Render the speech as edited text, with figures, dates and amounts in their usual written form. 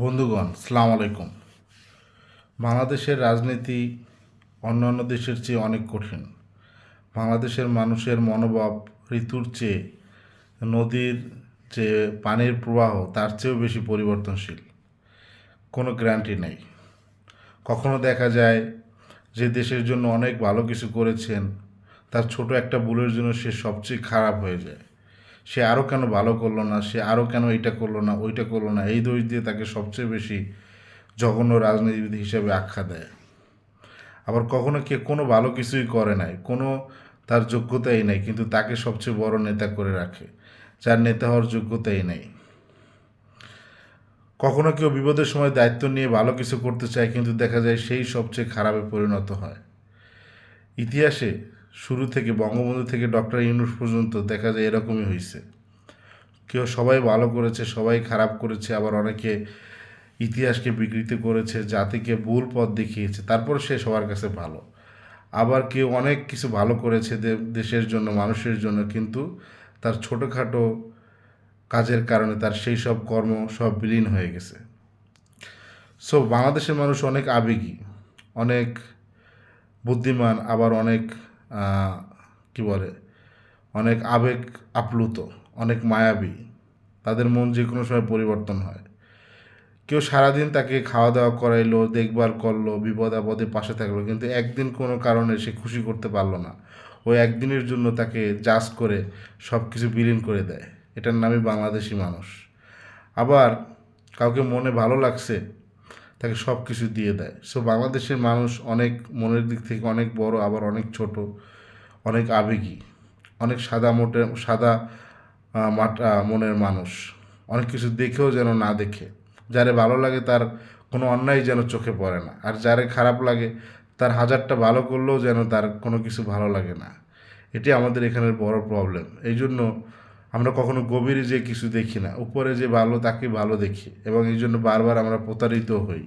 বন্ধুগণ, সালাম আলাইকুম। বাংলাদেশের রাজনীতি অন্যান্য দেশের চেয়ে অনেক কঠিন। বাংলাদেশের মানুষের মনোভাব ঋতুর চেয়ে, নদীর যে পানির প্রবাহ তার চেয়েও বেশি পরিবর্তনশীল। কোনো গ্যারান্টি নেই। কখনো দেখা যায় যে দেশের জন্য অনেক ভালো কিছু করেছেন, তার ছোট একটা ভুলের জন্য সে সবচেয়ে খারাপ হয়ে যায়। সে আরও কেন ভালো করলো না, সে আরও কেন এইটা করলো না, ওইটা করলো না, এই দোষ দিয়ে তাকে সবচেয়ে বেশি জঘন্য রাজনীতিবিদ হিসেবে আখ্যা দেয়। আবার কখনো কে কোনো ভালো কিছুই করে নাই, কোনো তার যোগ্যতাই নেই, কিন্তু তাকে সবচেয়ে বড় নেতা করে রাখে, যার নেতা হওয়ার যোগ্যতাই নেই। কখনো কেউ বিপদের সময় দায়িত্ব নিয়ে ভালো কিছু করতে চায়, কিন্তু দেখা যায় সেই সবচেয়ে খারাপে পরিণত হয়। ইতিহাসে শুরু থেকে বঙ্গবন্ধু থেকে ডক্টর ইউনূস পর্যন্ত দেখা যায় এরকমই হয়েছে। কেউ সবাই ভালো করেছে, সবাই খারাপ করেছে, আবার অনেকে ইতিহাসকে বিকৃত করেছে, জাতিকে ভুল পথ দেখিয়েছে, তারপর সে সবার কাছে ভালো। আবার কেউ অনেক কিছু ভালো করেছে দেশের জন্য, মানুষের জন্য, কিন্তু তার ছোটোখাটো কাজের কারণে তার সেই সব কর্ম সব বিলীন হয়ে গেছে। সো বাংলাদেশের মানুষ অনেক আবেগী, অনেক বুদ্ধিমান, আবার অনেক কি বলে, অনেক আবেগ আপ্লুত, অনেক মায়াবী। তাদের মন যে কোনো সময় পরিবর্তন হয়। কেউ সারাদিন তাকে খাওয়া দাওয়া করাইলো, দেখভাল করলো, বিপদ আপদে পাশে থাকলো, কিন্তু একদিন কোনো কারণে সে খুশি করতে পারলো না। ওই একদিনের জন্য তাকে জাজ করে সব কিছু বিলীন করে দেয়। এটার নামই বাংলাদেশি মানুষ। আবার কাউকে মনে ভালো লাগছে, তাকে সব কিছু দিয়ে দেয়। সো বাংলাদেশের মানুষ অনেক মনের দিক থেকে অনেক বড়, আবার অনেক ছোট, অনেক আবেগী, অনেক সাদা মাটা মনের মানুষ। অনেক কিছু দেখেও যেন না দেখে। যারে ভালো লাগে তার কোনো অন্যায় যেন চোখে পড়ে না, আর যারে খারাপ লাগে তার হাজারটা ভালো করলেও যেন তার কোনো কিছু ভালো লাগে না। এটি আমাদের এখানের বড় প্রবলেম। এই জন্য আমরা কখনো গভীরে যে কিছু দেখি না, উপরে যে ভালো তাকে ভালো দেখি, এবং এই জন্য বারবার আমরা প্রতারিত হই।